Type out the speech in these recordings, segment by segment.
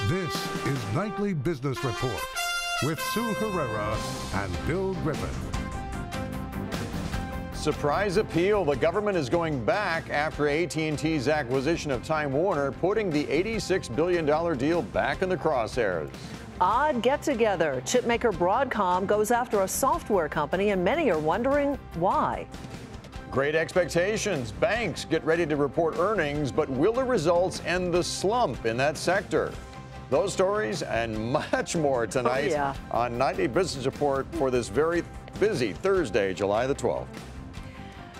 This is Nightly Business Report with Sue Herrera and Bill Griffin. Surprise appeal. The government is going back after AT&T's acquisition of Time Warner, putting the $86 billion deal back in the crosshairs. Odd get-together. Chipmaker Broadcom goes after a software company, and many are wondering why. Great expectations. Banks get ready to report earnings, but will the results end the slump in that sector? Those stories and much more tonight on Nightly Business Report for this very busy Thursday, July the 12th.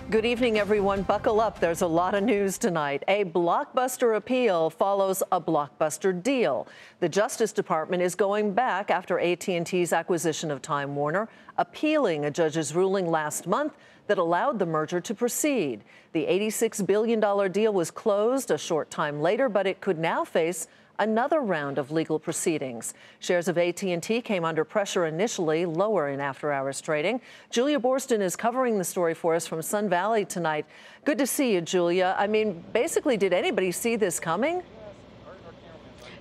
Good evening, everyone. Buckle up. There's a lot of news tonight. A blockbuster appeal follows a blockbuster deal. The Justice Department is going back after AT&T's acquisition of Time Warner, appealing a judge's ruling last month that allowed the merger to proceed. The $86 billion deal was closed a short time later, but it could now face another round of legal proceedings. Shares of AT&T came under pressure initially, lower in after-hours trading. Julia Borston is covering the story for us from Sun Valley tonight. Good to see you, Julia. I mean, basically, did anybody see this coming?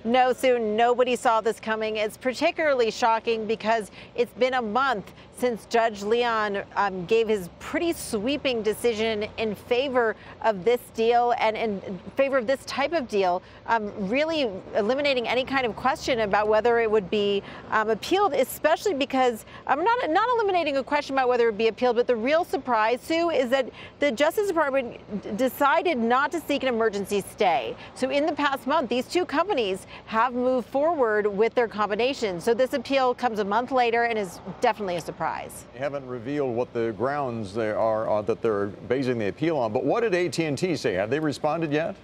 No, Sue, nobody saw this coming. It's particularly shocking because it's been a month since Judge Leon gave his pretty sweeping decision in favor of this deal and in favor of this type of deal, really eliminating any kind of question about whether it would be appealed, especially because I'm not eliminating a question about whether it would be appealed, but the real surprise, Sue, is that the Justice Department decided not to seek an emergency stay. So in the past month, these two companies have moved forward with their combination. So this appeal comes a month later and is definitely a surprise. They haven't revealed what the grounds they are that they're basing the appeal on, but what did AT&T say? Have they responded yet?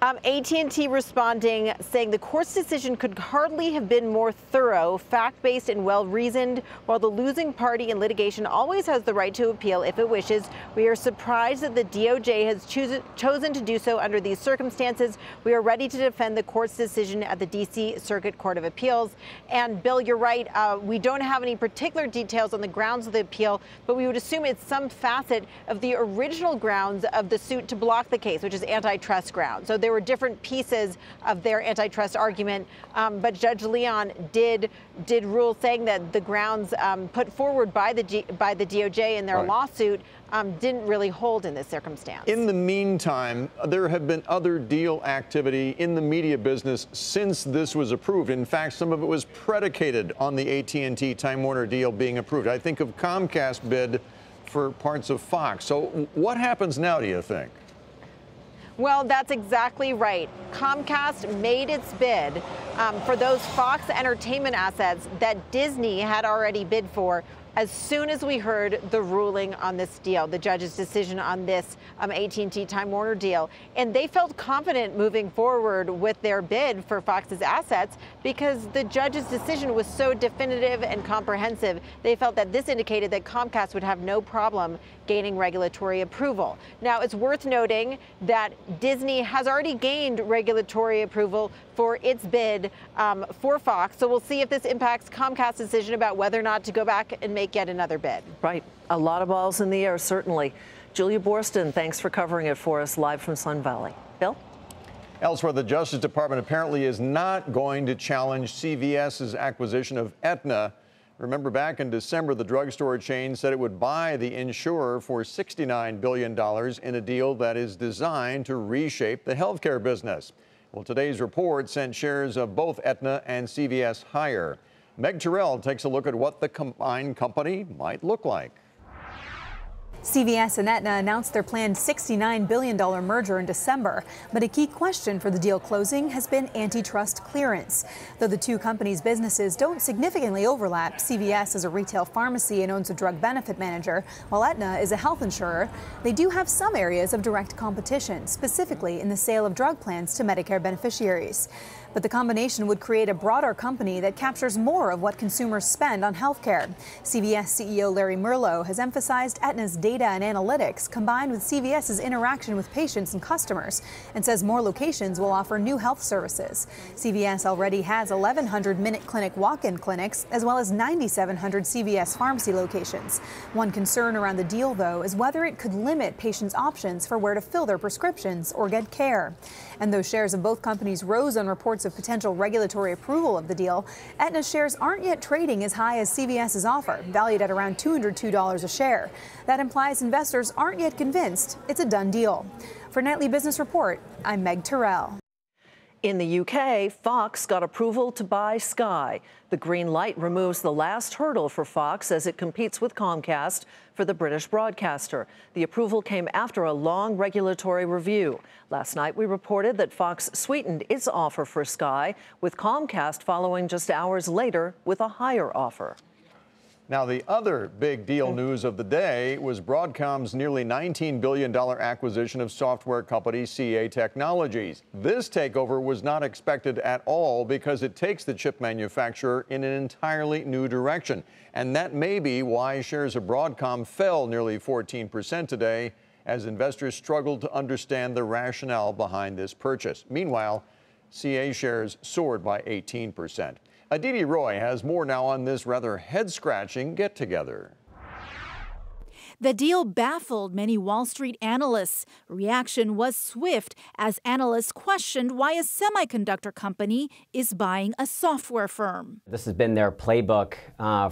AT&T responding, saying the court's decision could hardly have been more thorough, fact-based, and well-reasoned. While the losing party in litigation always has the right to appeal if it wishes, we are surprised that the DOJ has chosen to do so under these circumstances. We are ready to defend the court's decision at the D.C. Circuit Court of Appeals. And, Bill, you're right. We don't have any particular details on the grounds of the appeal, but we would assume it's some facet of the original grounds of the suit to block the case, which is antitrust grounds. So there were different pieces of their antitrust argument, but Judge Leon did rule, saying that the grounds put forward by the DOJ in their lawsuit didn't really hold in this circumstance. In the meantime, there have been other deal activity in the media business since this was approved. In fact, some of it was predicated on the AT&T Time Warner deal being approved. I think of Comcast bid for parts of Fox. So what happens now, do you think? Well, that's exactly right. Comcast made its bid for those Fox Entertainment assets that Disney had already bid for as soon as we heard the ruling on this deal, the judge's decision on this AT&T Time Warner deal. And they felt confident moving forward with their bid for Fox's assets because the judge's decision was so definitive and comprehensive. They felt that this indicated that Comcast would have no problem gaining regulatory approval. Now, it's worth noting that Disney has already gained regulatory approval for its bid for Fox. So we'll see if this impacts Comcast's decision about whether or not to go back and make yet another bid. Right. A lot of balls in the air, certainly. Julia Borston, thanks for covering it for us live from Sun Valley. Bill? Elsewhere, the Justice Department apparently is not going to challenge CVS's acquisition of Aetna. Remember, back in December, the drugstore chain said it would buy the insurer for $69 billion in a deal that is designed to reshape the healthcare business. Well, today's report sent shares of both Aetna and CVS higher. Meg Terrell takes a look at what the combined company might look like. CVS and Aetna announced their planned $69 billion merger in December, but a key question for the deal closing has been antitrust clearance. Though the two companies' businesses don't significantly overlap, CVS is a retail pharmacy and owns a drug benefit manager, while Aetna is a health insurer. They do have some areas of direct competition, specifically in the sale of drug plans to Medicare beneficiaries. But the combination would create a broader company that captures more of what consumers spend on health care. CVS CEO Larry Merlo has emphasized Aetna's data and analytics combined with CVS's interaction with patients and customers, and says more locations will offer new health services. CVS already has 1,100 Minute Clinic walk-in clinics, as well as 9,700 CVS pharmacy locations. One concern around the deal, though, is whether it could limit patients' options for where to fill their prescriptions or get care. And though shares of both companies rose on reports of potential regulatory approval of the deal, Aetna's shares aren't yet trading as high as CVS's offer, valued at around $202 a share. That implies investors aren't yet convinced it's a done deal. For Nightly Business Report, I'm Meg Terrell. In the UK, Fox got approval to buy Sky. The green light removes the last hurdle for Fox as it competes with Comcast for the British broadcaster. The approval came after a long regulatory review. Last night, we reported that Fox sweetened its offer for Sky, with Comcast following just hours later with a higher offer. Now, the other big deal news of the day was Broadcom's nearly $19 billion acquisition of software company CA Technologies. This takeover was not expected at all because it takes the chip manufacturer in an entirely new direction. And that may be why shares of Broadcom fell nearly 14% today as investors struggled to understand the rationale behind this purchase. Meanwhile, CA shares soared by 18%. Aditi Roy has more now on this rather head-scratching get-together. The deal baffled many Wall Street analysts. Reaction was swift as analysts questioned why a semiconductor company is buying a software firm. This has been their playbook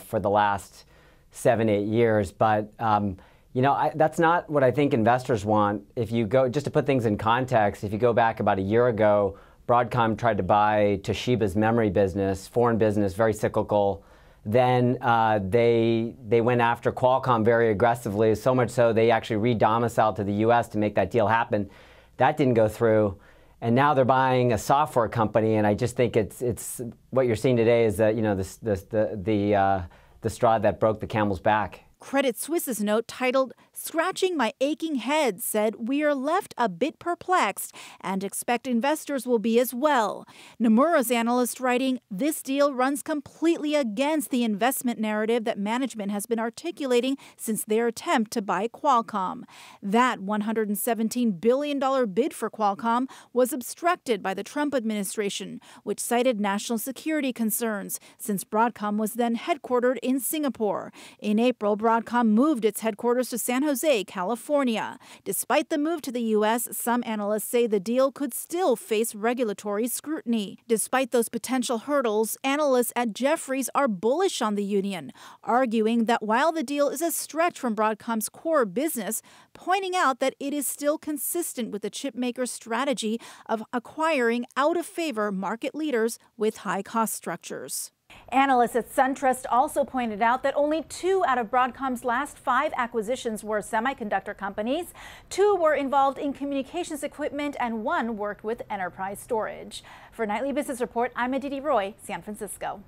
for the last 7-8 years, but that's not what I think investors want. If you go, just to put things in context, if you go back about a year ago, Broadcom tried to buy Toshiba's memory business, foreign business, very cyclical. Then they went after Qualcomm very aggressively, so much so they actually re-domiciled to the U.S. to make that deal happen. That didn't go through. And now they're buying a software company, and I just think it's what you're seeing today is that, the straw that broke the camel's back. Credit Suisse's note titled "Scratching My Aching Head" said we are left a bit perplexed and expect investors will be as well. Nomura's analyst writing, this deal runs completely against the investment narrative that management has been articulating since their attempt to buy Qualcomm. That $117 billion bid for Qualcomm was obstructed by the Trump administration, which cited national security concerns since Broadcom was then headquartered in Singapore. In April, Broadcom moved its headquarters to San Jose, California. Despite the move to the U.S., some analysts say the deal could still face regulatory scrutiny. Despite those potential hurdles, analysts at Jefferies are bullish on the union, arguing that while the deal is a stretch from Broadcom's core business, pointing out that it is still consistent with the chipmaker's strategy of acquiring out-of-favor market leaders with high cost structures. Analysts at SunTrust also pointed out that only 2 out of Broadcom's last 5 acquisitions were semiconductor companies. 2 were involved in communications equipment and 1 worked with enterprise storage. For Nightly Business Report, I'm Aditi Roy, San Francisco.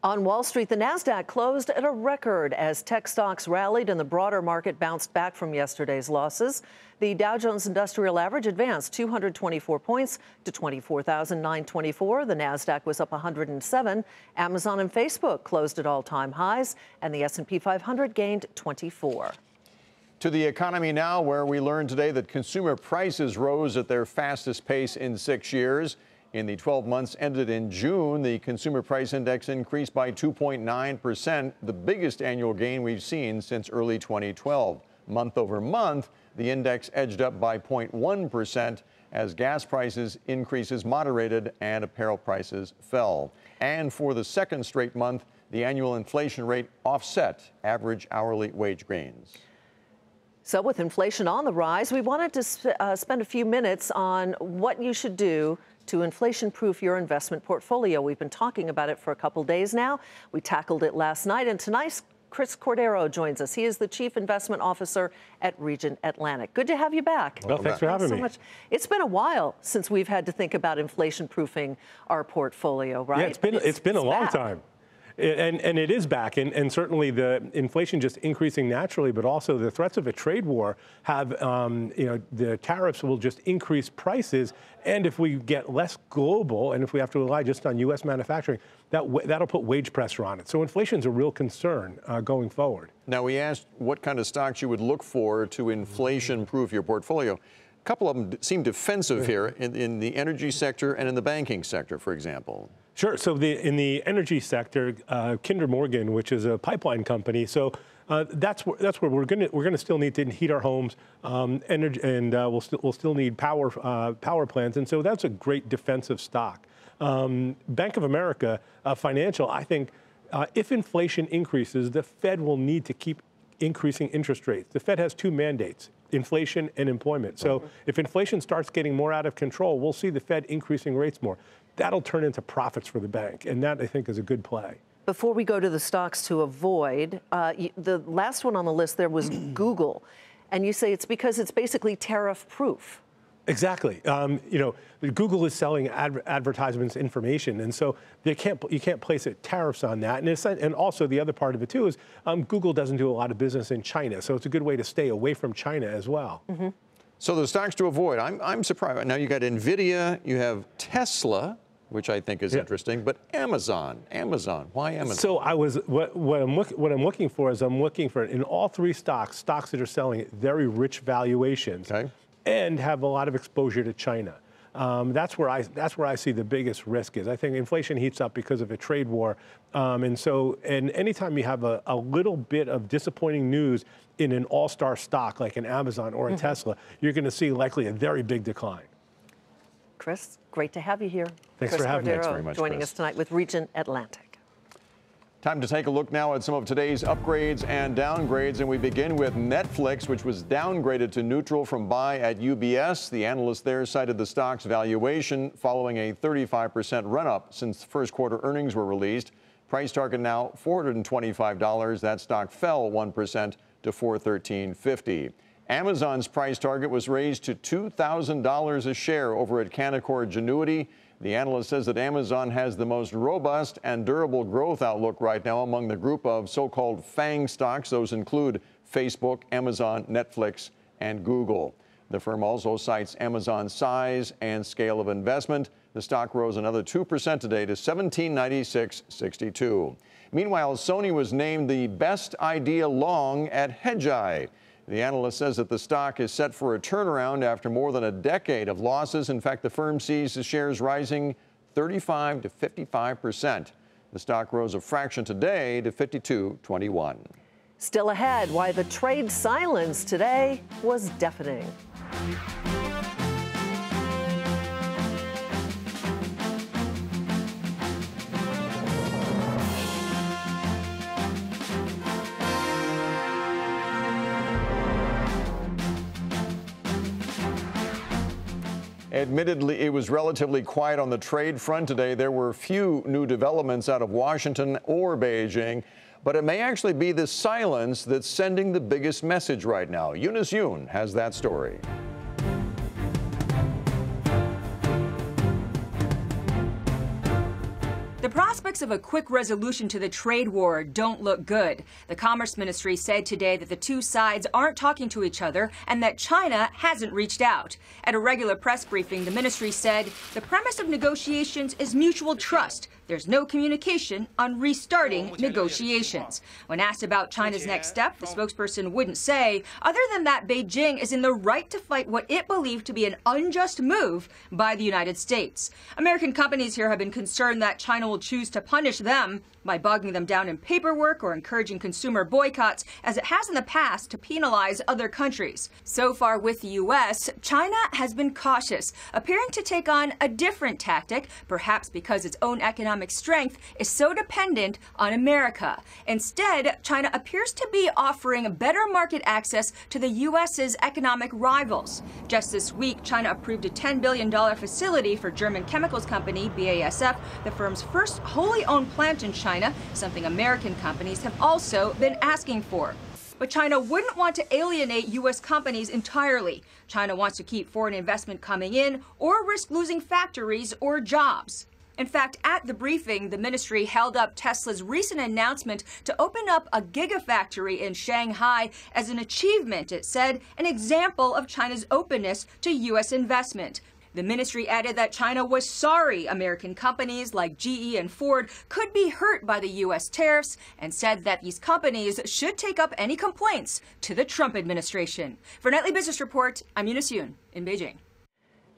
On Wall Street, the Nasdaq closed at a record as tech stocks rallied and the broader market bounced back from yesterday's losses. The Dow Jones Industrial Average advanced 224 points to 24,924. The Nasdaq was up 107. Amazon and Facebook closed at all-time highs, and the S&P 500 gained 24. To the economy now, where we learned today that consumer prices rose at their fastest pace in 6 years. In the 12 months ended in June, the Consumer Price Index increased by 2.9%, the biggest annual gain we've seen since early 2012. Month over month, the index edged up by 0.1% as gas prices increases moderated and apparel prices fell. And for the second straight month, the annual inflation rate offset average hourly wage gains. So with inflation on the rise, we wanted to spend a few minutes on what you should do to inflation-proof your investment portfolio. We've been talking about it for a couple days now. We tackled it last night, and tonight Chris Cordero joins us. He is the Chief Investment Officer at Regent Atlantic. Good to have you back. Well, thanks for having me. Much. It's been a while since we've had to think about inflation-proofing our portfolio, right? Yeah, it's been a long time. And it is back, and certainly the inflation just increasing naturally, but also the threats of a trade war have, the tariffs will just increase prices, and if we get less global, and if we have to rely just on U.S. manufacturing, that'll put wage pressure on it. So inflation's a real concern going forward. Now, we asked what kind of stocks you would look for to inflation-proof your portfolio. A couple of them seem defensive here in the energy sector and in the banking sector, for example. Sure. So in the energy sector, Kinder Morgan, which is a pipeline company, so that's where we're gonna still need to heat our homes, energy, and we'll still need power plants, and so that's a great defensive stock. Bank of America Financial, I think, if inflation increases, the Fed will need to keep increasing interest rates. The Fed has two mandates: inflation and employment. So if inflation starts getting more out of control, we'll see the Fed increasing rates more. That'll turn into profits for the bank, and that, I think, is a good play. Before we go to the stocks to avoid, the last one on the list there was Google, and you say it's because it's basically tariff-proof. Exactly. Google is selling advertisements information, and so you can't place tariffs on that. And also the other part of it too is Google doesn't do a lot of business in China, so it's a good way to stay away from China as well. Mm-hmm. So the stocks to avoid, I'm surprised. Now you got Nvidia, you have Tesla, which I think is interesting, but Amazon, why Amazon? So what I'm looking for is in all three stocks that are selling at very rich valuations. Okay. And have a lot of exposure to China. That's where I see the biggest risk is. I think inflation heats up because of a trade war, and anytime you have a little bit of disappointing news in an all-star stock like an Amazon or a Tesla, you're going to see likely a very big decline. Chris, great to have you here. Thanks for having me. Thanks very much, joining us tonight with Regent Atlantic. Time to take a look now at some of today's upgrades and downgrades, and we begin with Netflix, which was downgraded to neutral from buy at UBS. The analyst there cited the stock's valuation following a 35% run-up since first quarter earnings were released. Price target now $425. That stock fell 1% to $413.50. Amazon's price target was raised to $2,000 a share over at Canaccord Genuity. The analyst says that Amazon has the most robust and durable growth outlook right now among the group of so-called FANG stocks. Those include Facebook, Amazon, Netflix, and Google. The firm also cites Amazon's size and scale of investment. The stock rose another 2% today to $1796.62. Meanwhile, Sony was named the best idea long at Hedgeye. The analyst says that the stock is set for a turnaround after more than a decade of losses. In fact, the firm sees the shares rising 35 to 55%. The stock rose a fraction today to 52.21. Still ahead, why the trade silence today was deafening. Admittedly, it was relatively quiet on the trade front today. There were few new developments out of Washington or Beijing, but it may actually be the silence that's sending the biggest message right now. Eunice Yoon has that story. The prospects of a quick resolution to the trade war don't look good. The Commerce Ministry said today that the two sides aren't talking to each other and that China hasn't reached out. At a regular press briefing, the ministry said the premise of negotiations is mutual trust. There's no communication on restarting negotiations. When asked about China's next step, the spokesperson wouldn't say, other than that Beijing is in the right to fight what it believed to be an unjust move by the United States. American companies here have been concerned that China will choose to punish them by bogging them down in paperwork or encouraging consumer boycotts, as it has in the past to penalize other countries. So far with the U.S., China has been cautious, appearing to take on a different tactic, perhaps because its own economic strength is so dependent on America. Instead, China appears to be offering better market access to the U.S.'s economic rivals. Just this week, China approved a $10 billion facility for German chemicals company BASF, the firm's first wholly owned plant in China, something American companies have also been asking for. But China wouldn't want to alienate U.S. companies entirely. China wants to keep foreign investment coming in or risk losing factories or jobs. In fact, at the briefing, the ministry held up Tesla's recent announcement to open up a gigafactory in Shanghai as an achievement, it said, an example of China's openness to U.S. investment. The ministry added that China was sorry American companies like GE and Ford could be hurt by the U.S. tariffs and said that these companies should take up any complaints to the Trump administration. For Nightly Business Report, I'm Eunice Yoon in Beijing.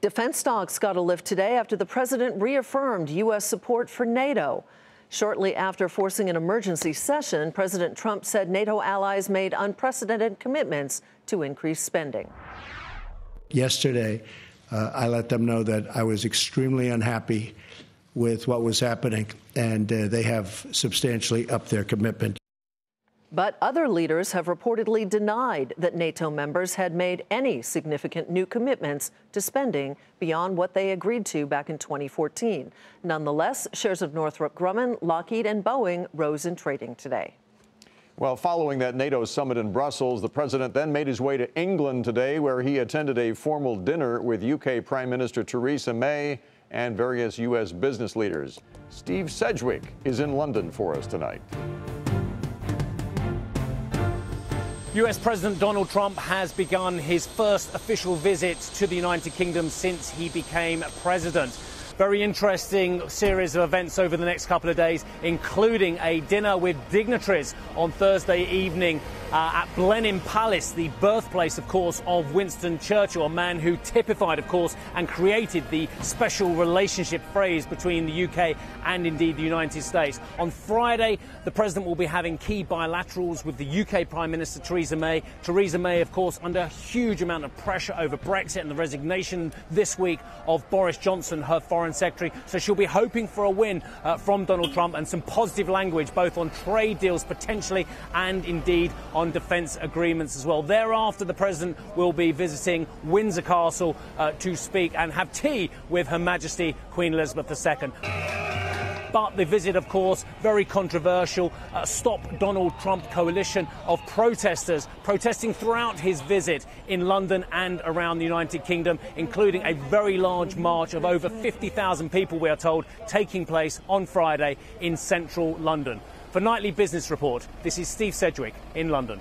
Defense stocks got a lift today after the president reaffirmed U.S. support for NATO. Shortly after forcing an emergency session, President Trump said NATO allies made unprecedented commitments to increase spending. Yesterday, I let them know that I was extremely unhappy with what was happening, and they have substantially upped their commitment. But other leaders have reportedly denied that NATO members had made any significant new commitments to spending beyond what they agreed to back in 2014. Nonetheless, shares of Northrop Grumman, Lockheed, and Boeing rose in trading today. Well, following that NATO summit in Brussels, the president then made his way to England today, where he attended a formal dinner with UK Prime Minister Theresa May and various U.S. business leaders. Steve Sedgwick is in London for us tonight. US President Donald Trump has begun his first official visit to the United Kingdom since he became president. Very interesting series of events over the next couple of days, including a dinner with dignitaries on Thursday evening at Blenheim Palace, the birthplace, of course, of Winston Churchill, a man who typified, of course, and created the special relationship phrase between the UK and indeed the United States. On Friday, the president will be having key bilaterals with the UK Prime Minister Theresa May. Theresa May, of course, under a huge amount of pressure over Brexit and the resignation this week of Boris Johnson, her foreign secretary. So she'll be hoping for a win from Donald Trump and some positive language, both on trade deals potentially and indeed on defence agreements as well. Thereafter, the president will be visiting Windsor Castle to speak and have tea with Her Majesty Queen Elizabeth II. But the visit, of course, very controversial. Stop Donald Trump coalition of protesters protesting throughout his visit in London and around the United Kingdom, including a very large march of over 50,000 people, we are told, taking place on Friday in central London. For Nightly Business Report, this is Steve Sedgwick in London.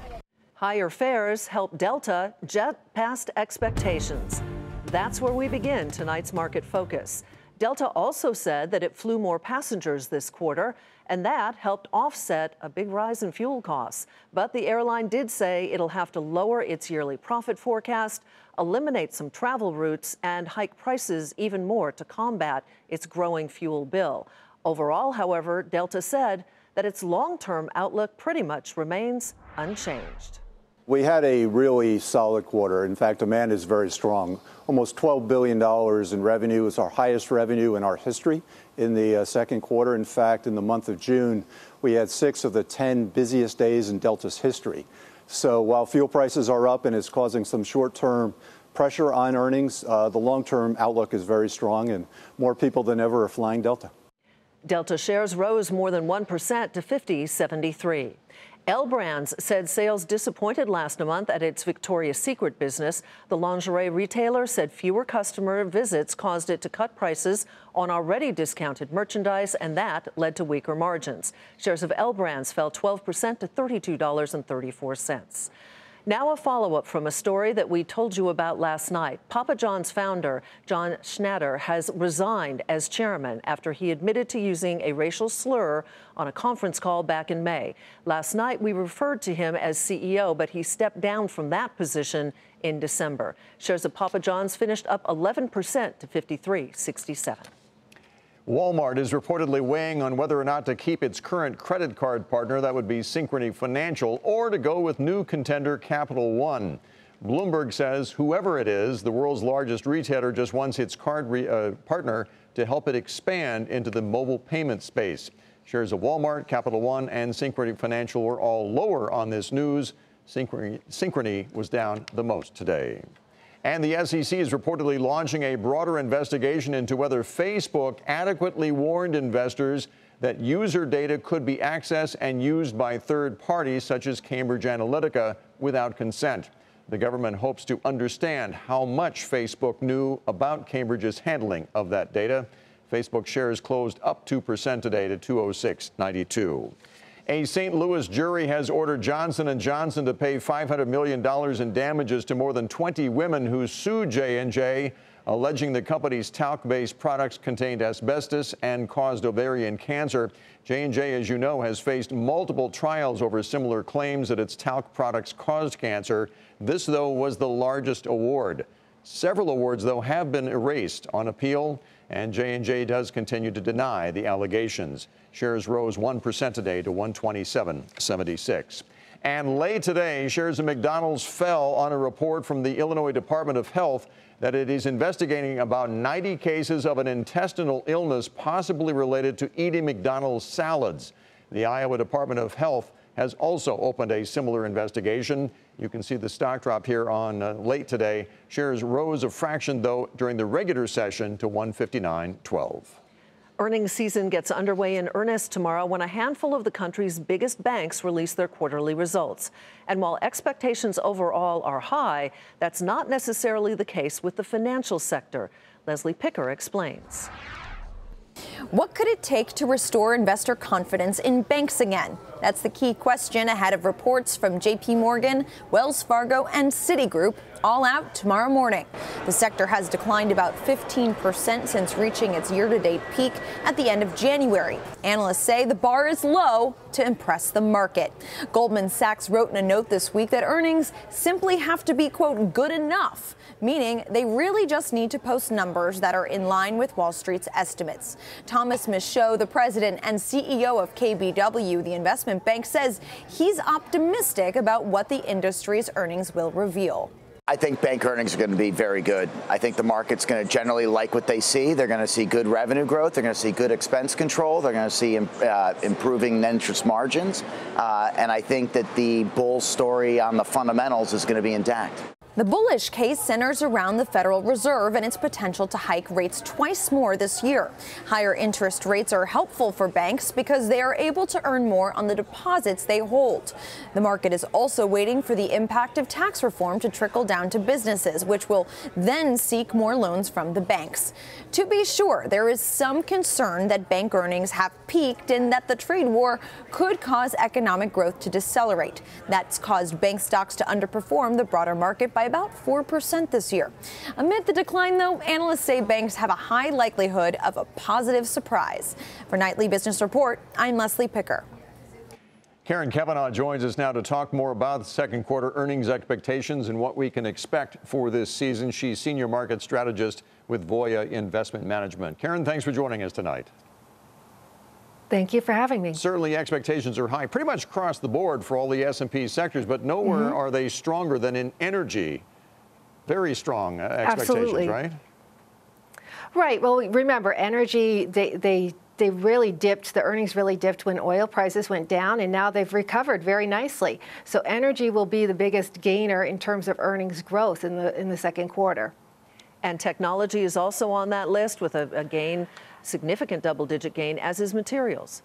Higher fares help Delta jet past expectations. That's where we begin tonight's market focus. Delta also said that it flew more passengers this quarter, and that helped offset a big rise in fuel costs. But the airline did say it'll have to lower its yearly profit forecast, eliminate some travel routes, and hike prices even more to combat its growing fuel bill. Overall, however, Delta said that its long-term outlook pretty much remains unchanged. We had a really solid quarter. In fact, demand is very strong. Almost $12 billion in revenue is our highest revenue in our history in the second quarter. In fact, in the month of June, we had 6 of the 10 busiest days in Delta's history. So while fuel prices are up and it's causing some short-term pressure on earnings, the long-term outlook is very strong and more people than ever are flying Delta. Delta shares rose more than 1% to $50.73. L Brands said sales disappointed last month at its Victoria's Secret business. The lingerie retailer said fewer customer visits caused it to cut prices on already discounted merchandise, and that led to weaker margins. Shares of L Brands fell 12% to $32.34. Now a follow-up from a story that we told you about last night. Papa John's founder, John Schnatter, has resigned as chairman after he admitted to using a racial slur on a conference call back in May. Last night, we referred to him as CEO, but he stepped down from that position in December. Shares of Papa John's finished up 11% to $53.67. Walmart is reportedly weighing on whether or not to keep its current credit card partner, that would be Synchrony Financial, or to go with new contender Capital One. Bloomberg says whoever it is, the world's largest retailer just wants its card partner to help it expand into the mobile payment space. Shares of Walmart, Capital One, and Synchrony Financial were all lower on this news. Synchrony was down the most today. And the SEC is reportedly launching a broader investigation into whether Facebook adequately warned investors that user data could be accessed and used by third parties such as Cambridge Analytica without consent. The government hopes to understand how much Facebook knew about Cambridge's handling of that data. Facebook shares closed up 2% today to 206.92. A St. Louis jury has ordered Johnson & Johnson to pay $500 million in damages to more than 20 women who sued J&J, alleging the company's talc-based products contained asbestos and caused ovarian cancer. J&J, as you know, has faced multiple trials over similar claims that its talc products caused cancer. This, though, was the largest award. Several awards, though, have been erased on appeal, and J&J does continue to deny the allegations. Shares rose 1% today to 127.76. And late today, shares of McDonald's fell on a report from the Illinois Department of Health that it is investigating about 90 cases of an intestinal illness possibly related to eating McDonald's salads. The Iowa Department of Health has also opened a similar investigation. You can see the stock drop here on late today. Shares rose a fraction, though, during the regular session to 159.12. Earnings season gets underway in earnest tomorrow when a handful of the country's biggest banks release their quarterly results. And while expectations overall are high, that's not necessarily the case with the financial sector. Leslie Picker explains. What could it take to restore investor confidence in banks again? That's the key question ahead of reports from JP Morgan, Wells Fargo, and Citigroup, all out tomorrow morning. The sector has declined about 15% since reaching its year-to-date peak at the end of January. Analysts say the bar is low to impress the market. Goldman Sachs wrote in a note this week that earnings simply have to be, quote, good enough, meaning they really just need to post numbers that are in line with Wall Street's estimates. Thomas Michaud, the president and CEO of KBW, the investment bank, says he's optimistic about what the industry's earnings will reveal. I think bank earnings are going to be very good. I think the market's going to generally like what they see. They're going to see good revenue growth. They're going to see good expense control. They're going to see improving net interest margins. And I think that the bull story on the fundamentals is going to be intact. The bullish case centers around the Federal Reserve and its potential to hike rates twice more this year. Higher interest rates are helpful for banks because they are able to earn more on the deposits they hold. The market is also waiting for the impact of tax reform to trickle down to businesses, which will then seek more loans from the banks. To be sure, there is some concern that bank earnings have peaked and that the trade war could cause economic growth to decelerate. That's caused bank stocks to underperform the broader market by about 4% this year. Amid the decline, though, analysts say banks have a high likelihood of a positive surprise. For Nightly Business Report, I'm Leslie Picker. Karen Kavanaugh joins us now to talk more about the second quarter earnings expectations and what we can expect for this season. She's senior market strategist with Voya Investment Management. Karen, thanks for joining us tonight. Thank you for having me. Certainly expectations are high pretty much across the board for all the S&P sectors, but nowhere are they stronger than in energy. Very strong expectations, Absolutely. Right? Right. Well, remember, energy, they really dipped, the earnings really dipped when oil prices went down, and now they've recovered very nicely. So energy will be the biggest gainer in terms of earnings growth in the second quarter. And technology is also on that list with a gain, significant double-digit gain, as is materials.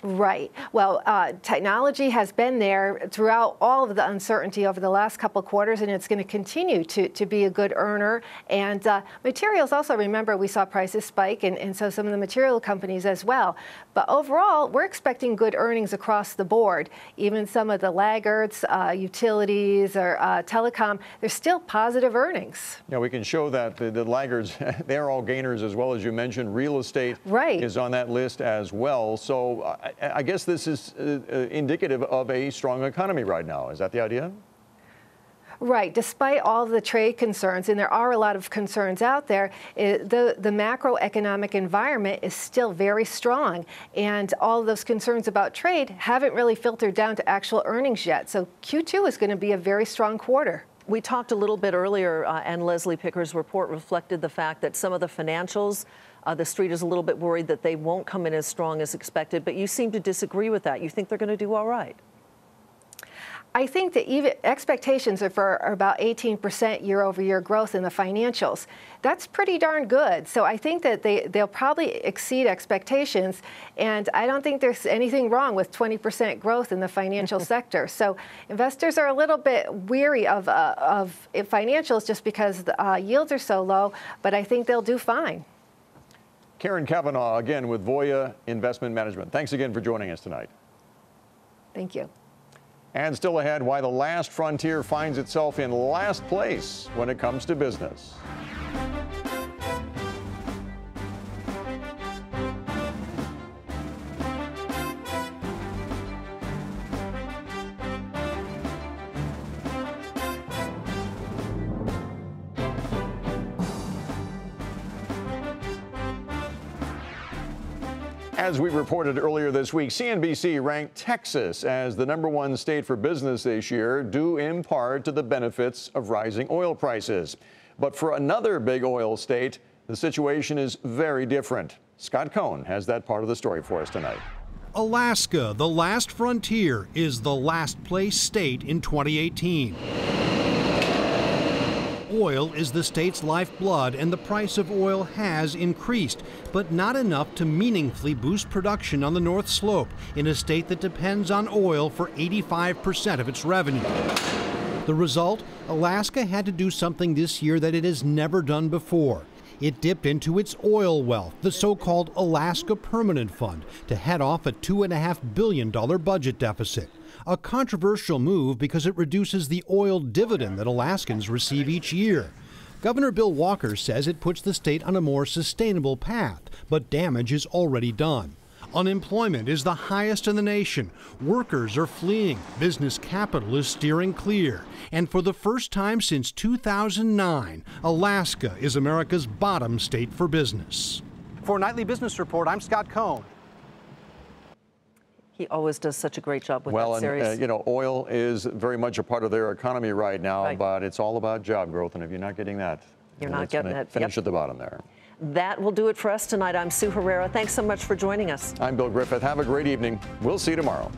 Right. Well, technology has been there throughout all of the uncertainty over the last couple of quarters, and it's going to continue to be a good earner. And materials also, remember, we saw prices spike, and so some of the material companies as well. But overall, we're expecting good earnings across the board. Even some of the laggards, utilities or telecom, there's still positive earnings. Yeah, we can show that the laggards, they're all gainers as well. As you mentioned, real estate is on that list as well. So I guess this is indicative of a strong economy right now. Is that the idea? Right. Despite all the trade concerns, and there are a lot of concerns out there, the macroeconomic environment is still very strong. And all of those concerns about trade haven't really filtered down to actual earnings yet. So Q2 is going to be a very strong quarter. We talked a little bit earlier, and Leslie Picker's report reflected the fact that some of the financials, the street is a little bit worried that they won't come in as strong as expected, but you seem to disagree with that. You think they're going to do all right? I think that even expectations are for about 18% year-over-year growth in the financials. That's pretty darn good. So I think that they'll probably exceed expectations, and I don't think there's anything wrong with 20% growth in the financial sector. So investors are a little bit weary of financials just because the yields are so low, but I think they'll do fine. Karen Cavanaugh again with Voya Investment Management. Thanks again for joining us tonight. Thank you. And still ahead, why the last frontier finds itself in last place when it comes to business. As we reported earlier this week, CNBC ranked Texas as the #1 state for business this year, due in part to the benefits of rising oil prices. But for another big oil state, the situation is very different. Scott Cohn has that part of the story for us tonight. Alaska, the last frontier, is the last place state in 2018. Oil is the state's lifeblood, and the price of oil has increased, but not enough to meaningfully boost production on the North Slope, in a state that depends on oil for 85% of its revenue. The result? Alaska had to do something this year that it has never done before. It dipped into its oil wealth, the so-called Alaska Permanent Fund, to head off a $2.5 billion budget deficit. A controversial move because it reduces the oil dividend that Alaskans receive each year. Governor Bill Walker says it puts the state on a more sustainable path, but damage is already done. Unemployment is the highest in the nation. Workers are fleeing. Business capital is steering clear. And for the first time since 2009, Alaska is America's bottom state for business. For Nightly Business Report, I'm Scott Cohn. He always does such a great job with that series. And, you know, oil is very much a part of their economy right now, but it's all about job growth. And if you're not getting that, you're not getting it. Finish at the bottom there. That will do it for us tonight. I'm Sue Herrera. Thanks so much for joining us. I'm Bill Griffith. Have a great evening. We'll see you tomorrow.